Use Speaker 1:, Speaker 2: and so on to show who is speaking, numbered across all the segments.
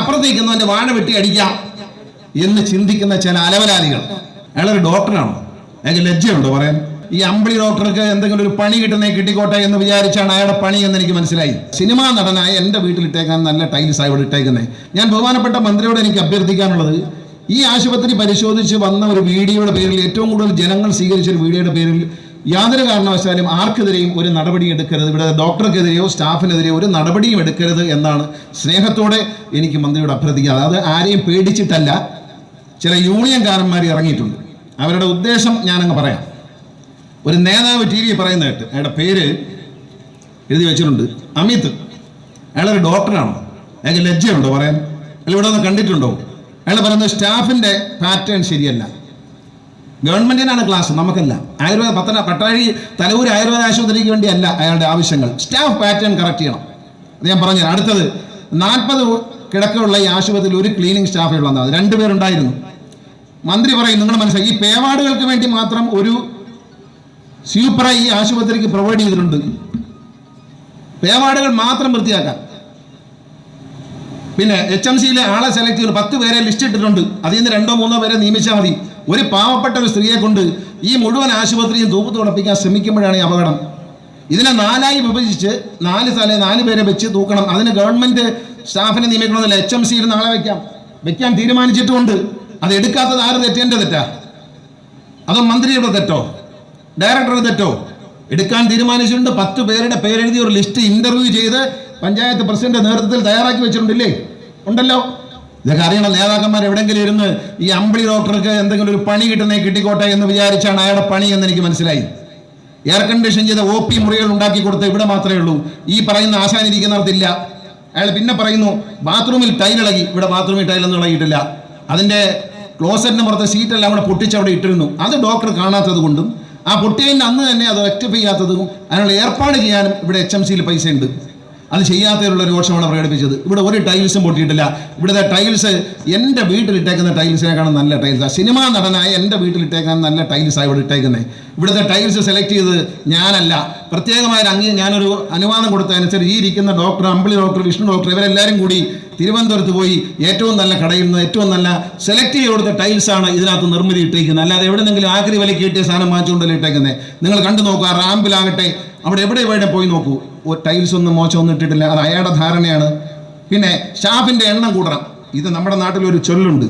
Speaker 1: അപ്പുറത്തേക്കൊന്നും എൻ്റെ വാഴ വെട്ടി അടിക്കാം എന്ന് ചിന്തിക്കുന്ന ചില അലവലാദികൾ. അയാളൊരു ഡോക്ടറാണോ? അയാൾക്ക് ലജ്ജയുണ്ടോ പറയാൻ? ഈ അമ്പിളി ഡോക്ടർക്ക് എന്തെങ്കിലും ഒരു പണി കിട്ടിക്കോട്ടെ എന്ന് വിചാരിച്ചാണ് അയാളുടെ പണി എന്ന് എനിക്ക് മനസ്സിലായി. സിനിമാ നടനായ എൻ്റെ വീട്ടിലിട്ടേക്കാൻ നല്ല ടൈൽസ് ഇവിടെ ഇട്ടേക്കുന്നത്. ഞാൻ ബഹുമാനപ്പെട്ട മന്ത്രിയോട് എനിക്ക് അഭ്യർത്ഥിക്കാനുള്ളത്, ഈ ആശുപത്രി പരിശോധിച്ച് വന്ന ഒരു വീഡിയോയുടെ പേരിൽ, ഏറ്റവും കൂടുതൽ ജനങ്ങൾ സ്വീകരിച്ച ഒരു വീഡിയോയുടെ പേരിൽ യാതൊരു കാരണവശാലും ആർക്കെതിരെയും ഒരു നടപടി എടുക്കരുത്. ഇവിടെ ഡോക്ടർക്കെതിരെയോ സ്റ്റാഫിനെതിരെയോ ഒരു നടപടിയും എടുക്കരുത് എന്നാണ് സ്നേഹത്തോടെ എനിക്ക് മന്ത്രിയോട് അഭ്യർത്ഥിക്കുക. അത് ആരെയും പേടിച്ചിട്ടല്ല. ചില യൂണിയൻകാരന്മാർ ഇറങ്ങിയിട്ടുണ്ട്. അവരുടെ ഉദ്ദേശം ഞാനങ്ങ് പറയാം. ഒരു നേതാവ് ടി വി പറയുന്ന കേട്ട്, അയാളുടെ പേര് എഴുതി വെച്ചിട്ടുണ്ട്, അമിത്. അയാളൊരു ഡോക്ടറാണോ? അയാൾക്ക് ലജ്ജയുണ്ടോ പറയാൻ? അയാൾ ഇവിടെ ഒന്ന് കണ്ടിട്ടുണ്ടോ? അയാൾ പറയുന്നത് സ്റ്റാഫിൻ്റെ പാറ്റേൺ ശരിയല്ല. ഗവൺമെൻറ്റിനാണ് ക്ലാസ്, നമുക്കല്ല. ആയുർവേദ പട്ടാഴി തലൂർ ആയുർവേദ ആശുപത്രിക്ക് വേണ്ടിയല്ല അയാളുടെ ആവശ്യങ്ങൾ. സ്റ്റാഫ് പാറ്റേൺ കറക്റ്റ് ചെയ്യണം. അത് ഞാൻ പറഞ്ഞുതരാം. അടുത്തത്, 40 കിടക്കുള്ള ഈ ആശുപത്രിയിൽ ഒരു ക്ലീനിങ് സ്റ്റാഫേ ഉള്ളതാണ്. 2 പേരുണ്ടായിരുന്നു. മന്ത്രി പറയും, നിങ്ങൾ മനസ്സിലാക്കി, ഈ പേവാർഡുകൾക്ക് വേണ്ടി മാത്രം ഒരു സ്വീപ്പറെ ഈ ആശുപത്രിക്ക് പ്രൊവൈഡ് ചെയ്തിട്ടുണ്ട്. പേവാർഡുകൾ മാത്രം വൃത്തിയാക്കാൻ. പിന്നെ HMCയിലെ ആളെ സെലക്ട് ചെയ്ത് 10 പേരെ ലിസ്റ്റ് ഇട്ടിട്ടുണ്ട്. അതിൽ നിന്ന് 2-3 പേരെ നിയമിച്ചാൽ മതി. ഒരു പാവപ്പെട്ട ഒരു സ്ത്രീയെ കൊണ്ട് ഈ മുഴുവൻ ആശുപത്രിയും തൂപ്പ് തുടപ്പിക്കാൻ ശ്രമിക്കുമ്പോഴാണ് ഈ അപകടം. ഇതിനെ 4ആയി വിഭജിച്ച് 4 പേരെ വെച്ച് തൂക്കണം. അതിന് ഗവൺമെന്റ് സ്റ്റാഫിനെ നിയമിക്കണമെന്നില്ല. HMCയിൽ നാളെ വെക്കാൻ തീരുമാനിച്ചിട്ടുമുണ്ട്. അത് എടുക്കാത്തത് ആര് തെറ്റ്? എൻ്റെ തെറ്റാ? അതോ മന്ത്രിയുടെ തെറ്റോ? ഡയറക്ടറുടെ തെറ്റോ? എടുക്കാൻ തീരുമാനിച്ചിട്ടുണ്ട്. 10 പേരുടെ പേരെഴുതി ഒരു ലിസ്റ്റ് ഇന്റർവ്യൂ ചെയ്ത് പഞ്ചായത്ത് പ്രസിഡന്റ് നേതൃത്വത്തിൽ തയ്യാറാക്കി വെച്ചിട്ടുണ്ടില്ലേ? ഉണ്ടല്ലോ. ഇതൊക്കെ അറിയണം. നേതാക്കന്മാർ എവിടെയെങ്കിലും ഇരുന്ന് ഈ അമ്പിളി ഡോക്ടർക്ക് എന്തെങ്കിലും ഒരു പണി കിട്ടിക്കോട്ടെ എന്ന് വിചാരിച്ചാണ് അയാളുടെ പണി എന്ന് എനിക്ക് മനസ്സിലായി. എയർ കണ്ടീഷൻ ചെയ്ത OP മുറികൾ ഉണ്ടാക്കി കൊടുത്ത് ഇവിടെ മാത്രമേ ഉള്ളൂ. ഈ പറയുന്ന ആശാനിരിക്കുന്നിടത്തില്ല. അയാൾ പിന്നെ പറയുന്നു ബാത്റൂമിൽ ടൈലിളകി. ഇവിടെ ബാത്റൂമിൽ ടൈലൊന്നും ഇളകിയിട്ടില്ല. അതിൻ്റെ ക്ലോസറ്റിന് പുറത്തെ സീറ്റെല്ലാം അവിടെ പൊട്ടിച്ചവിടെ ഇട്ടിരുന്നു. അത് ഡോക്ടർ കാണാത്തത് കൊണ്ടും ആ പൊട്ടിയതിൻ്റെ അന്ന് തന്നെ അത് റെക്ടിഫൈ ചെയ്യാത്തതും അതിനുള്ള ഏർപ്പാട് ചെയ്യാനും ഇവിടെ HMCയിൽ പൈസ ഉണ്ട്. അത് ചെയ്യാത്തതിലുള്ള രോഷമാണ് പ്രകടിപ്പിച്ചത്. ഇവിടെ ഒരു ടൈൽസും പൊട്ടിയിട്ടില്ല. ഇവിടുത്തെ ടൈൽസ് എൻ്റെ വീട്ടിലിട്ടേക്കുന്ന ടൈൽസിനെക്കാളും നല്ല ടൈൽസാണ്. സിനിമാ നടനായ എൻ്റെ വീട്ടിലിട്ടേക്കാൻ നല്ല ടൈൽസാണ് ഇവിടെ ഇട്ടേക്കുന്നത്. ഇവിടുത്തെ ടൈൽസ് സെലക്ട് ചെയ്തത് ഞാനല്ല. പ്രത്യേകമായ ഞാനൊരു അനുവാദം കൊടുത്തതനുസരിച്ച് ഈ ഇരിക്കുന്ന ഡോക്ടർ, അമ്പിളി ഡോക്ടർ, വിഷ്ണു ഡോക്ടർ, ഇവരെല്ലാവരും കൂടി തിരുവനന്തപുരത്ത് പോയി ഏറ്റവും നല്ല കടയിൽ നിന്ന് ഏറ്റവും നല്ല സെലക്ട് ചെയ്ത് കൊടുത്ത ടൈൽസാണ് ഇതിനകത്ത് നിർമ്മിതി ഇട്ടേക്കുന്നത്. അല്ലാതെ എവിടെന്നെങ്കിലും ആക്രി വിലയ്ക്ക് കിട്ടിയ സാധനം വാങ്ങിച്ചുകൊണ്ടല്ലേ ഇട്ടേക്കുന്നത്. നിങ്ങൾ കണ്ടു നോക്കുക. റാമ്പിലാകട്ടെ, അവിടെ എവിടെ പോയി നോക്കൂ. ടൈൽസ് ഒന്നും മോശമൊന്നും ഇട്ടിട്ടില്ല. അത് അയാളുടെ ധാരണയാണ്. പിന്നെ സ്റ്റാഫിൻ്റെ എണ്ണം കൂടണം. ഇത് നമ്മുടെ നാട്ടിലൊരു ചൊല്ലുണ്ട്.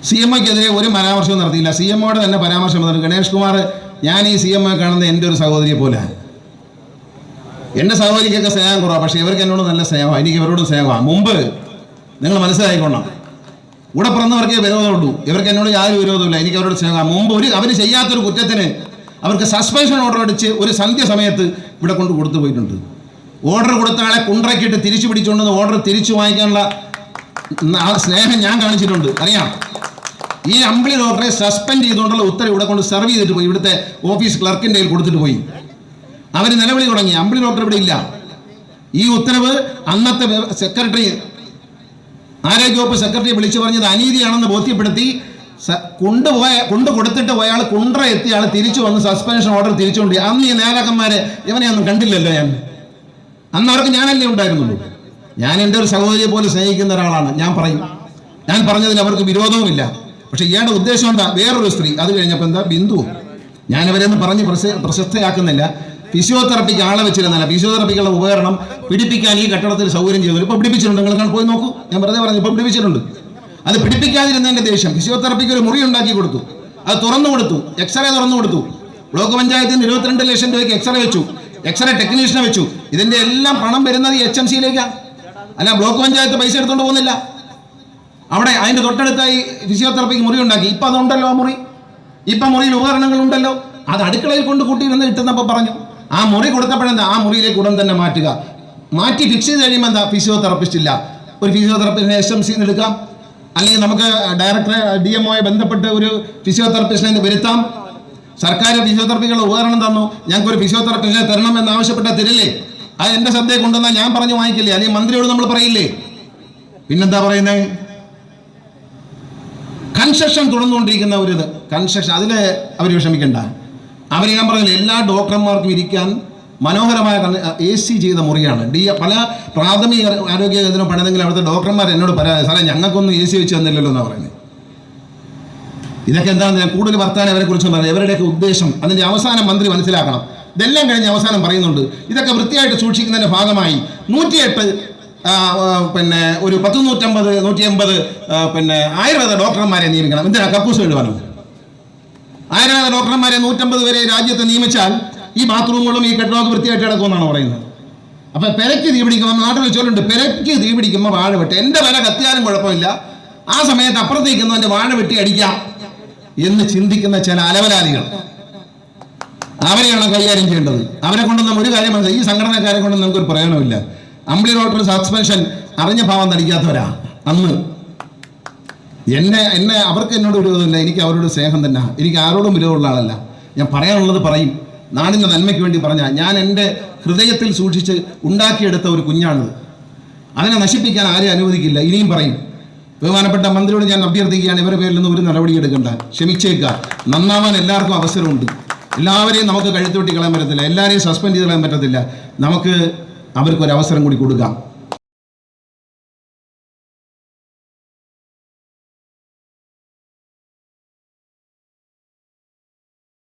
Speaker 1: CMOക്കെതിരെ ഒരു പരാമർശവും നടത്തിയില്ല. CMOയുടെ തന്നെ പരാമർശം നടത്തി. ഗണേഷ് കുമാർ, ഞാൻ ഈ CMO കാണുന്നത് എൻ്റെ ഒരു സഹോദരിയെ പോലെ. എൻ്റെ സഹോദരിക്കൊക്കെ സ്നേഹം കുറവാണ്, പക്ഷേ ഇവർക്ക് എന്നോട് നല്ല സ്നേഹമാണ്. എനിക്ക് ഇവരോടും സ്നേഹമാണ്. മുമ്പ് നിങ്ങൾ മനസ്സിലായിക്കൊള്ളാം, കൂടെ പിറന്നവർക്കേ വിരോധമുള്ളൂ. ഇവർക്ക് എന്നോട് യാതൊരു വിരോധമില്ല. എനിക്ക് അവരോട് സ്നേഹമാണ്. മുമ്പ് അവർ ചെയ്യാത്തൊരു കുറ്റത്തിന് അവർക്ക് സസ്പെൻഷൻ ഓർഡർ അടിച്ച് ഒരു സന്ധ്യ സമയത്ത് ഇവിടെ കൊണ്ട് കൊടുത്തു പോയിട്ടുണ്ട്. ഓർഡർ കൊടുത്ത ആളെ കുണ്ടറക്കിട്ട് തിരിച്ചു പിടിച്ചുകൊണ്ടെന്ന് ഓർഡർ തിരിച്ചു വാങ്ങിക്കാനുള്ള സ്നേഹം ഞാൻ കാണിച്ചിട്ടുണ്ട്. അറിയാം. ഈ അമ്പിളി ഡോക്ടറെ സസ്പെൻഡ് ചെയ്തുകൊണ്ടുള്ള ഉത്തരവ് ഇവിടെ കൊണ്ട് സെർവ് ചെയ്തിട്ട് പോയി. ഇവിടുത്തെ ഓഫീസ് ക്ലർക്കിൻ്റെ കയ്യിൽ കൊടുത്തിട്ട് പോയി. അവർ നിലവിളി തുടങ്ങി. അമ്പിളി ഡോക്ടർ ഇവിടെ ഇല്ല. ഈ ഉത്തരവ് അന്നത്തെ സെക്രട്ടറി, ആരോഗ്യവകുപ്പ് സെക്രട്ടറി വിളിച്ചു പറഞ്ഞത് അനീതിയാണെന്ന് ബോധ്യപ്പെടുത്തി കൊണ്ടു കൊടുത്തിട്ട് അയാൾ കുണ്ട്ര എത്തി ആൾ തിരിച്ചു വന്ന് സസ്പെൻഷൻ ഓർഡർ തിരിച്ചുകൊണ്ട്. അന്ന് ഈ നേതാക്കന്മാരെ ഇവനെ ഒന്നും കണ്ടില്ലല്ലോ ഞാൻ. അന്ന് അവർക്ക് ഞാനല്ലേ ഉണ്ടായിരുന്നുള്ളൂ. ഞാൻ എൻ്റെ ഒരു സഹോദരിയെ പോലെ സ്നേഹിക്കുന്ന ഒരാളാണ്. ഞാൻ പറഞ്ഞതിൽ അവർക്ക് വിരോധവുമില്ല. പക്ഷെ ഇയാളുടെ ഉദ്ദേശം എന്താ? വേറൊരു സ്ത്രീ, അത് കഴിഞ്ഞപ്പോൾ എന്താ ബിന്ദു. ഞാനവരെന്ന് പറഞ്ഞ് പ്രശസ്തയാക്കുന്നില്ല. ഫിസിയോതെറപ്പിക്ക് ആളെ വെച്ചിരുന്നില്ല. ഫിസിയോതെറപ്പിക്കുള്ള ഉപകരണം പിടിപ്പിക്കാൻ ഈ കെട്ടിടത്തിൽ സൗകര്യം ചെയ്തു. ഇപ്പോൾ പിടിപ്പിച്ചിട്ടുണ്ട്. നിങ്ങൾ പോയി നോക്കൂ. ഞാൻ വെറുതെ പറഞ്ഞു, ഇപ്പോൾ പിടിപ്പിച്ചിട്ടുണ്ട്. അത് പിടിപ്പിക്കാതിരുന്നതിൻ്റെ ദേഷ്യം ഫിസിയോതെറപ്പിക്ക് ഒരു മുറി ഉണ്ടാക്കി കൊടുത്തു. അത് തുറന്നു കൊടുത്തു. എക്സ്റേ തുറന്നു കൊടുത്തു. ബ്ലോക്ക് പഞ്ചായത്തിൽ നിന്ന് 22 ലക്ഷം രൂപയ്ക്ക് എക്സ്റേ വെച്ചു. എക്സ്റേ ടെക്നീഷ്യനെ വെച്ചു. ഇതിൻ്റെ എല്ലാം പണം വരുന്നത് HMCയിലേക്കാണ്. അല്ല, ബ്ലോക്ക് പഞ്ചായത്ത് പൈസ എടുത്തുകൊണ്ട് പോകുന്നില്ല. അവിടെ അതിൻ്റെ തൊട്ടടുത്തായി ഫിസിയോതെറപ്പിക്ക് മുറി ഉണ്ടാക്കി. ഇപ്പം അതുണ്ടല്ലോ ആ മുറി. ഇപ്പം മുറിയിൽ ഉപകരണങ്ങളുണ്ടല്ലോ. അത് അടുക്കളയിൽ കൊണ്ട് കൂട്ടിയിരുന്ന് ഇട്ടുന്നപ്പോൾ പറഞ്ഞു ആ മുറി കൊടുത്തപ്പോഴെന്താ ആ മുറിയിലേക്ക് ഉടൻ തന്നെ മാറ്റി ഫിക്സ് ചെയ്ത് കഴിയുമ്പോൾ എന്താ ഫിസിയോതെറപ്പിസ്റ്റ് ഇല്ല. ഒരു ഫിസിയോതെറപ്പിസ്റ്റിനെ HMCയിൽ നിന്ന് എടുക്കാം. അല്ലെങ്കിൽ നമുക്ക് ഡയറക്ടറെ DMOയെ ബന്ധപ്പെട്ട് ഒരു ഫിസിയോതെറപ്പിസ്റ്റിനെ വരുത്താം. സർക്കാർ ഫിസിയോതെറപ്പിക്കുള്ള ഉപകരണം തന്നു. ഞങ്ങൾക്കൊരു ഫിസിയോതെറപ്പിസ്റ്റിനെ തരണം എന്നാവശ്യപ്പെട്ടാൽ തരില്ലേ? അത് എൻ്റെ ശ്രദ്ധയെ കൊണ്ടുവന്നാൽ ഞാൻ പറഞ്ഞു വാങ്ങിക്കില്ലേ? അല്ലെങ്കിൽ മന്ത്രിയോട് നമ്മൾ പറയില്ലേ? പിന്നെന്താ പറയുന്നത്? കൺസ്ട്രക്ഷൻ തുടർന്നുകൊണ്ടിരിക്കുന്ന ഒരു കൺസ്ട്രക്ഷൻ, അതിൽ അവർ വിഷമിക്കണ്ട. അവർ ഞാൻ പറഞ്ഞില്ല, എല്ലാ ഡോക്ടർമാർക്കും ഇരിക്കാൻ മനോഹരമായ AC ചെയ്ത മുറിയാണ്. പല പ്രാഥമിക ആരോഗ്യ കേന്ദ്രം പണിതെങ്കിൽ അവിടുത്തെ ഡോക്ടർമാർ എന്നോട് പറയാം, സാറേ ഞങ്ങൾക്കൊന്നും AC വെച്ച് തന്നില്ലല്ലോ എന്നാണ് പറയുന്നത്. ഇതൊക്കെ എന്താണെന്ന് ഞാൻ കൂടുതൽ വർത്താനം അവരെ കുറിച്ച് പറയാം. ഇവരുടെയൊക്കെ ഉദ്ദേശം അതിൻ്റെ അവസാനം മന്ത്രി മനസ്സിലാക്കണം. ഇതെല്ലാം കഴിഞ്ഞ് അവസാനം പറയുന്നുണ്ട്, ഇതൊക്കെ വൃത്തിയായിട്ട് സൂക്ഷിക്കുന്നതിൻ്റെ ഭാഗമായി 108 പിന്നെ ഒരു 150 പിന്നെ ആയുർവേദ ഡോക്ടർമാരെ നിയമിക്കണം. എന്തിനാ കക്കൂസ് എഴുതാനോ? ആയുർവേദ ഡോക്ടർമാരെ 150 വരെ രാജ്യത്ത് നിയമിച്ചാൽ ഈ ബാത്റൂമുകളും ഈ കെട്ടിടമൊക്കെ വൃത്തിയായിട്ട് കിടക്കുമെന്നാണ് പറയുന്നത്. അപ്പം പെരയ്ക്ക് തീ പിടിക്കുമ്പോൾ നാട്ടിൽ വെച്ചോലുണ്ട്, പെരയ്ക്ക് തീ പിടിക്കുമ്പോൾ വാഴ വെട്ടി, എൻ്റെ വില കത്തിയാലും കുഴപ്പമില്ല, ആ സമയത്ത് അപ്പുറത്തേക്കുന്നവൻ്റെ വാഴ വെട്ടി അടിക്കാം എന്ന് ചിന്തിക്കുന്ന ചില അലവലാദികൾ, അവരെയാണ് കൈകാര്യം ചെയ്യേണ്ടത്. അവരെ കൊണ്ടൊന്നും ഒരു കാര്യം മനസ്സിലായി, ഈ സംഘടനക്കാരെ കൊണ്ടൊന്നും നമുക്കൊരു പ്രയോജനമില്ല. അമ്പിളി ഡോക്ടർ സസ്പെൻഷൻ അറിഞ്ഞ ഭാവം നടിക്കാത്തവരാ അന്ന്. എന്നെ അവർക്ക് എന്നോട് വിരോധമില്ല, എനിക്ക് അവരോട് സ്നേഹം തന്നെ. എനിക്ക് ആരോടും വിരോധമുള്ള ആളല്ല. ഞാൻ പറയാനുള്ളത് പറയും, നാടിൻ്റെ നന്മയ്ക്ക് വേണ്ടി പറഞ്ഞാൽ ഞാൻ എൻ്റെ ഹൃദയത്തിൽ സൂക്ഷിച്ച് ഉണ്ടാക്കിയെടുത്ത ഒരു കുഞ്ഞാണിത്. അതിനെ നശിപ്പിക്കാൻ ആരെയും അനുവദിക്കില്ല. ഇനിയും പറയും. ബഹുമാനപ്പെട്ട മന്ത്രിയോട് ഞാൻ അഭ്യർത്ഥിക്കുകയാണ്, ഇവരുടെ പേരിൽ നിന്ന് ഒരു നടപടി എടുക്കണ്ട, ക്ഷമിച്ചേക്കുക. നന്നാവാൻ എല്ലാവർക്കും അവസരമുണ്ട്. എല്ലാവരെയും നമുക്ക് കഴുത്തുവെട്ടി കളയാൻ പറ്റത്തില്ല, എല്ലാവരെയും സസ്പെൻഡ് ചെയ്ത് കളയാൻ പറ്റത്തില്ല. നമുക്ക് അവർക്കൊരു അവസരം കൂടി കൊടുക്കാം.